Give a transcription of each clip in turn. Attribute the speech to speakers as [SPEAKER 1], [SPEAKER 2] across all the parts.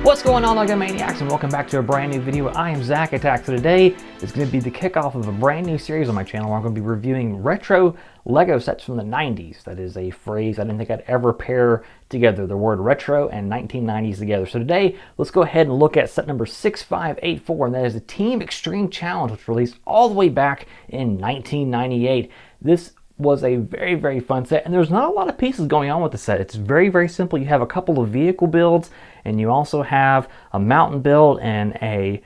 [SPEAKER 1] What's going on, LEGO Maniacs, and welcome back to a brand new video. I am ZacATK. So today is going to be the kickoff of a brand new series on my channel where I'm going to be reviewing retro LEGO sets from the 90s. That is a phrase I didn't think I'd ever pair together, the word retro and 1990s together. So today, let's go ahead and look at set number 6584, and that is the Team Extreme Challenge, which released all the way back in 1998. This was a very fun set, and there's not a lot of pieces going on with the set. It's very simple. You have a couple of vehicle builds, and you also have a mountain build and a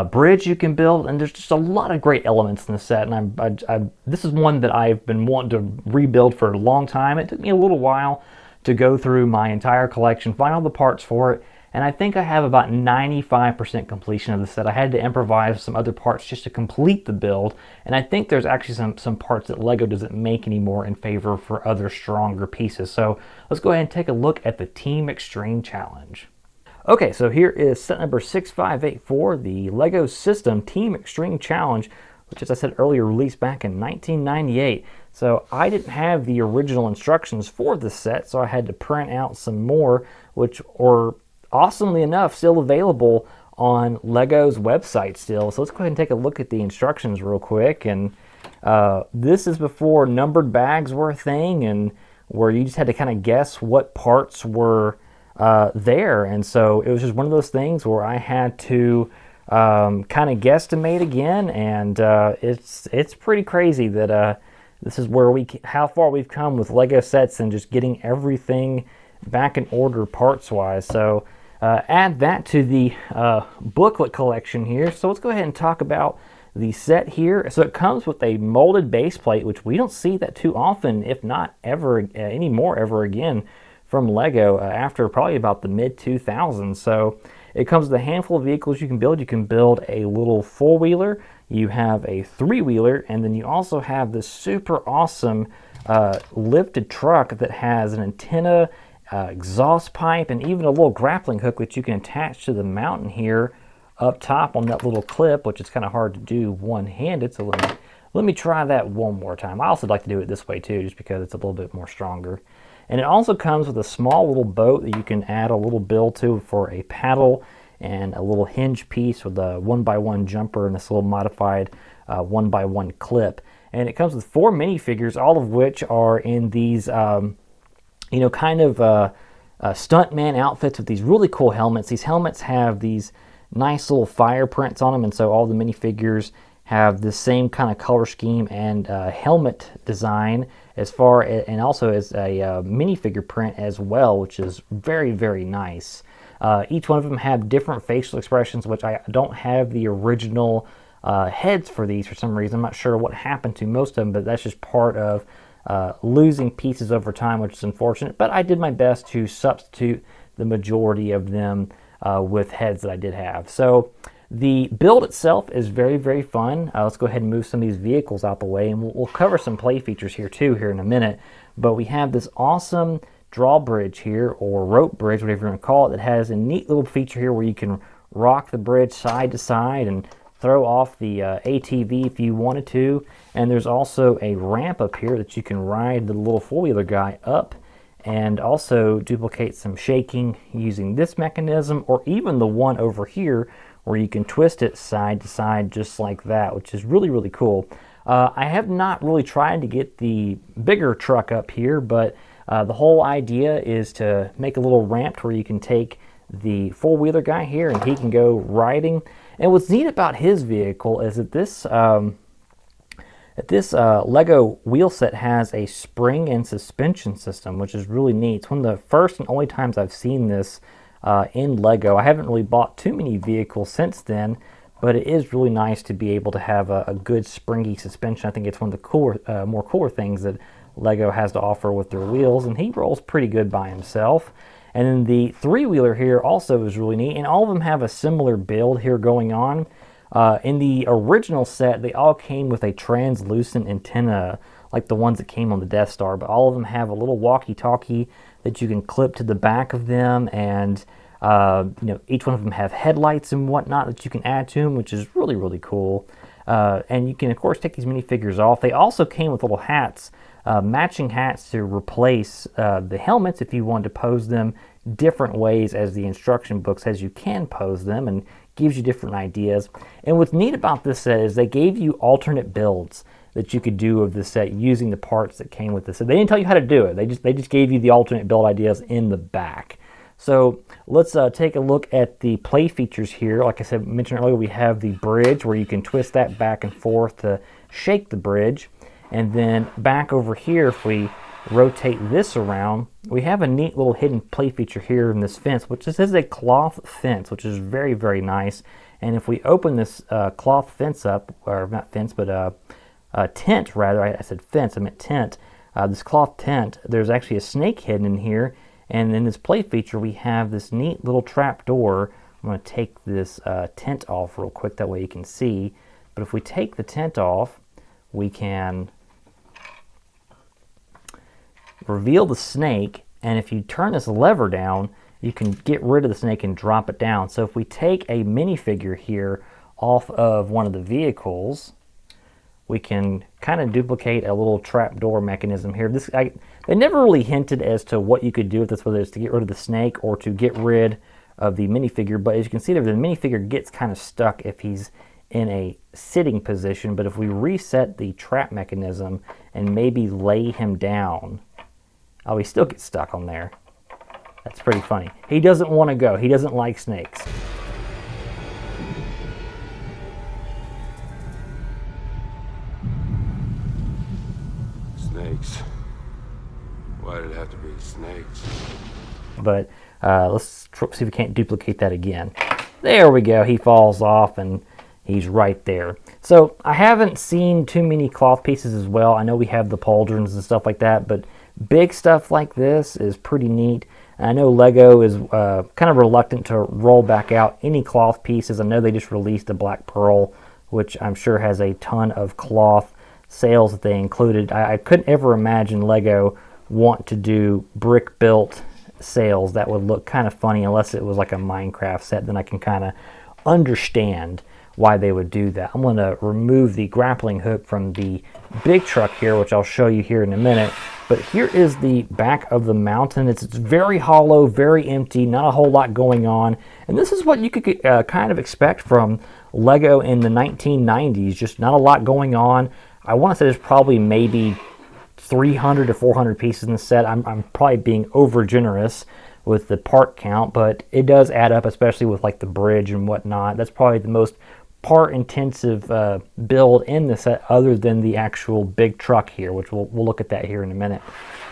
[SPEAKER 1] bridge you can build, and there's just a lot of great elements in the set. And this is one that I've been wanting to rebuild for a long time. It took me a little while to go through my entire collection, find all the parts for it, and I think I have about 95% completion of the set. I had to improvise some other parts just to complete the build, and I think there's actually some parts that LEGO doesn't make anymore in favor for other stronger pieces. So let's go ahead and take a look at the Team Extreme Challenge. Okay, so here is set number 6584, the LEGO System Team Extreme Challenge, which, as I said earlier, released back in 1998. So I didn't have the original instructions for this set, so I had to print out some more, which are awesomely enough still available on LEGO's website still. So let's go ahead and take a look at the instructions real quick. And this is before numbered bags were a thing, and where you just had to kind of guess what parts were there. And so it was just one of those things where I had to kind of guesstimate again, and it's pretty crazy that this is where how far we've come with LEGO sets and just getting everything back in order parts wise. So add that to the booklet collection here. So let's go ahead and talk about the set here. So it comes with a molded base plate, which we don't see that too often, if not ever anymore ever again, from LEGO after probably about the mid-2000s. So it comes with a handful of vehicles you can build. You can build a little four-wheeler, you have a three-wheeler, and then you also have this super awesome lifted truck that has an antenna, exhaust pipe, and even a little grappling hook which you can attach to the mountain here up top on that little clip, which is kind of hard to do one-handed. So let me try that one more time. I also like to do it this way too, just because it's a little bit more stronger. And it also comes with a small little boat that you can add a little bill to for a paddle, and a little hinge piece with a 1x1 jumper and this little modified 1x1 clip. And it comes with 4 minifigures, all of which are in these kind of stuntman outfits with these really cool helmets. These helmets have these nice little fire prints on them, and so all the minifigures have the same kind of color scheme and helmet design and also as a minifigure print as well, which is very nice. Each one of them have different facial expressions, which I don't have the original heads for these for some reason. I'm not sure what happened to most of them, but that's just part of losing pieces over time, which is unfortunate. But I did my best to substitute the majority of them with heads that I did have. So the build itself is very fun. Let's go ahead and move some of these vehicles out the way, and we'll cover some play features here too here in a minute. But we have this awesome drawbridge here, or rope bridge, whatever you want to call it, that has a neat little feature here where you can rock the bridge side to side and throw off the ATV if you wanted to. And there's also a ramp up here that you can ride the little four-wheeler guy up, and also duplicate some shaking using this mechanism, or even the one over here where you can twist it side to side just like that, which is really cool. I have not really tried to get the bigger truck up here, but the whole idea is to make a little ramp where you can take the four-wheeler guy here and he can go riding. And what's neat about his vehicle is that this LEGO wheel set has a spring and suspension system, which is really neat. It's one of the first and only times I've seen this in LEGO. I haven't really bought too many vehicles since then, but it is really nice to be able to have a good springy suspension. I think it's one of the more cooler things that LEGO has to offer with their wheels, and he rolls pretty good by himself. And then the three-wheeler here also is really neat, and all of them have a similar build here going on. In the original set, they all came with a translucent antenna, like the ones that came on the Death Star, but all of them have a little walkie-talkie that you can clip to the back of them, and each one of them have headlights and whatnot that you can add to them, which is really cool. And you can, of course, take these minifigures off. They also came with little hats, matching hats to replace the helmets if you wanted to pose them different ways as the instruction book says you can pose them, and gives you different ideas. And what's neat about this set is they gave you alternate builds that you could do of this set using the parts that came with this. So they didn't tell you how to do it. They just gave you the alternate build ideas in the back. So let's take a look at the play features here. Like I said, mentioned earlier, we have the bridge where you can twist that back and forth to shake the bridge. And then back over here, if we rotate this around, we have a neat little hidden play feature here in this fence, which is a cloth fence, which is very, very nice. And if we open this cloth fence up, or not fence, but tent rather, I said fence, I meant tent. This cloth tent, there's actually a snake hidden in here. And in this play feature, we have this neat little trap door. I'm going to take this tent off real quick, that way you can see. But if we take the tent off, we can reveal the snake, and if you turn this lever down, you can get rid of the snake and drop it down. So if we take a minifigure here off of one of the vehicles, we can kind of duplicate a little trapdoor mechanism here. They never really hinted as to what you could do with this, whether it's to get rid of the snake or to get rid of the minifigure. But as you can see there, the minifigure gets kind of stuck if he's in a sitting position. But if we reset the trap mechanism and maybe lay him down, oh, he still gets stuck on there. That's pretty funny. He doesn't want to go. He doesn't like snakes.
[SPEAKER 2] Snakes. Why did it have to be snakes?
[SPEAKER 1] But let's see if we can't duplicate that again. There we go. He falls off and he's right there. So I haven't seen too many cloth pieces as well. I know we have the pauldrons and stuff like that, but big stuff like this is pretty neat. And I know LEGO is kind of reluctant to roll back out any cloth pieces. I know they just released a Black Pearl, which I'm sure has a ton of cloth sales that they included. I couldn't ever imagine LEGO want to do brick built sales. That would look kind of funny unless it was like a Minecraft set. Then I can kind of understand why they would do that. I'm going to remove the grappling hook from the big truck here, which I'll show you here in a minute. But here is the back of the mountain. It's very hollow, very empty, not a whole lot going on. And this is what you could kind of expect from LEGO in the 1990s, just not a lot going on. I want to say there's probably maybe 300 to 400 pieces in the set. I'm probably being over generous with the part count, but it does add up, especially with like the bridge and whatnot. That's probably the most part intensive build in the set, other than the actual big truck here, which we'll look at that here in a minute.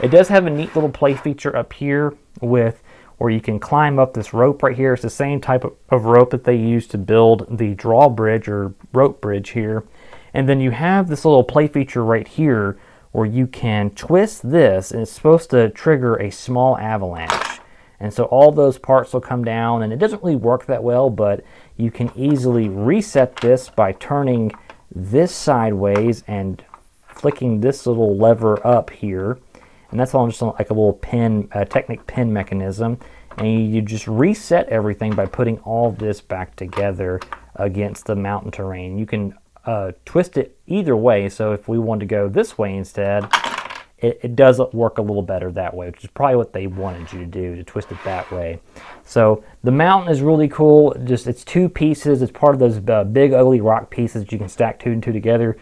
[SPEAKER 1] It does have a neat little play feature up here with where you can climb up this rope right here. It's the same type of rope that they use to build the drawbridge or rope bridge here. And then you have this little play feature right here where you can twist this, and it's supposed to trigger a small avalanche. And so all those parts will come down, and it doesn't really work that well, but you can easily reset this by turning this sideways and flicking this little lever up here. And that's all just like a little pin, Technic pin mechanism. And you just reset everything by putting all this back together against the mountain terrain. You can twist it either way, so if we want to go this way instead, it does work a little better that way, which is probably what they wanted you to do, to twist it that way. So the mountain is really cool. Just it's two pieces. It's part of those big ugly rock pieces that you can stack two and two together.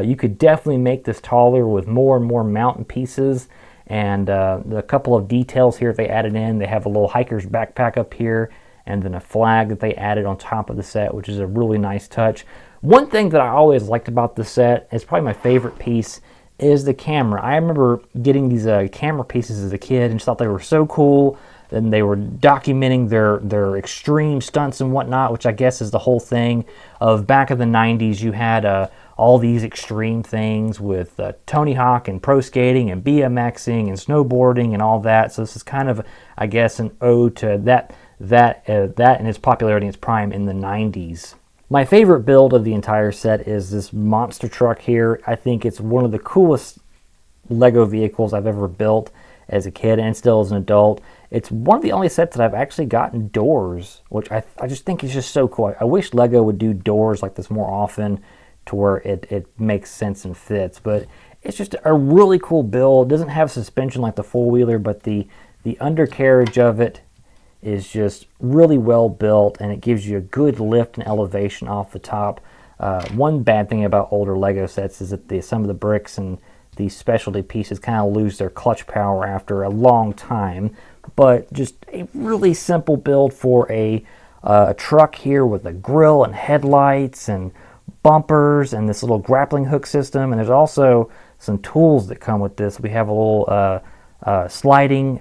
[SPEAKER 1] You could definitely make this taller with more and more mountain pieces. And the couple of details here they added in, they have a little hiker's backpack up here, and then a flag that they added on top of the set, which is a really nice touch. One thing that I always liked about the set, is probably my favorite piece, is the camera. I remember getting these camera pieces as a kid and just thought they were so cool. And they were documenting their extreme stunts and whatnot, which I guess is the whole thing of back in the 90s. You had all these extreme things with Tony Hawk and pro skating and BMXing and snowboarding and all that. So this is kind of, I guess, an ode to that and its popularity in its prime in the 90s. My favorite build of the entire set is this monster truck here. I think it's one of the coolest LEGO vehicles I've ever built as a kid and still as an adult. It's one of the only sets that I've actually gotten doors, which I just think is just so cool. I wish LEGO would do doors like this more often to where it makes sense and fits. But it's just a really cool build. It doesn't have suspension like the four-wheeler, but the undercarriage of it is just really well built, and it gives you a good lift and elevation off the top. One bad thing about older Lego sets is that some of the bricks and these specialty pieces kind of lose their clutch power after a long time. But just a really simple build for a truck here with a grill and headlights and bumpers and this little grappling hook system. And there's also some tools that come with this. We have a little sliding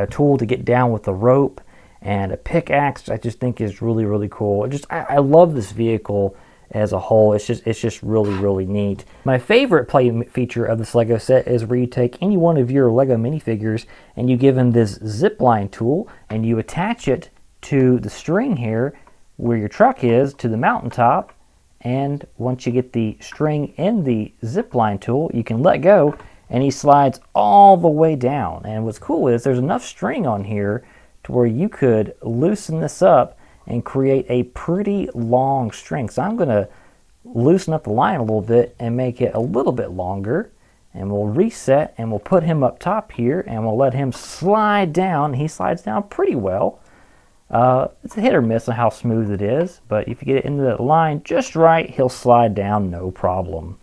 [SPEAKER 1] tool to get down with the rope, and a pickaxe, which I just think is really, really cool. I love this vehicle as a whole. It's just really, really neat. My favorite play feature of this Lego set is where you take any one of your Lego minifigures and you give them this zip line tool, and you attach it to the string here where your truck is, to the mountaintop. And once you get the string in the zip line tool, you can let go and he slides all the way down. And what's cool is there's enough string on here to where you could loosen this up and create a pretty long string. So I'm going to loosen up the line a little bit and make it a little bit longer, and we'll reset and we'll put him up top here and we'll let him slide down. He slides down pretty well. It's a hit or miss on how smooth it is, but if you get it into the line just right, he'll slide down no problem.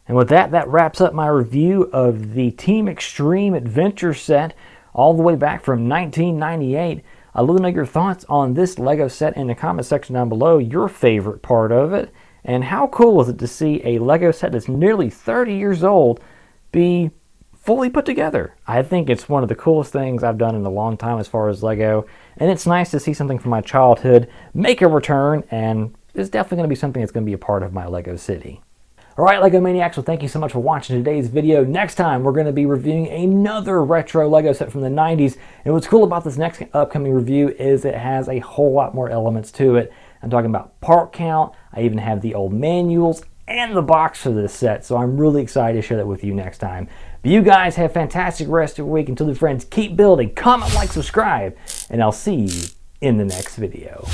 [SPEAKER 1] And with that, that wraps up my review of the Team Extreme Adventure set all the way back from 1998. I'd love to know your thoughts on this Lego set in the comment section down below, your favorite part of it, and how cool is it to see a Lego set that's nearly 30 years old be fully put together. I think it's one of the coolest things I've done in a long time as far as Lego, and it's nice to see something from my childhood make a return, and it's definitely going to be something that's going to be a part of my Lego city. Alright, LEGO Maniacs, well, thank you so much for watching today's video. Next time, we're going to be reviewing another retro Lego set from the 90s. And what's cool about this next upcoming review is it has a whole lot more elements to it. I'm talking about part count. I even have the old manuals and the box for this set. So I'm really excited to share that with you next time. But you guys have a fantastic rest of your week. Until then, friends, keep building, comment, like, subscribe, and I'll see you in the next video.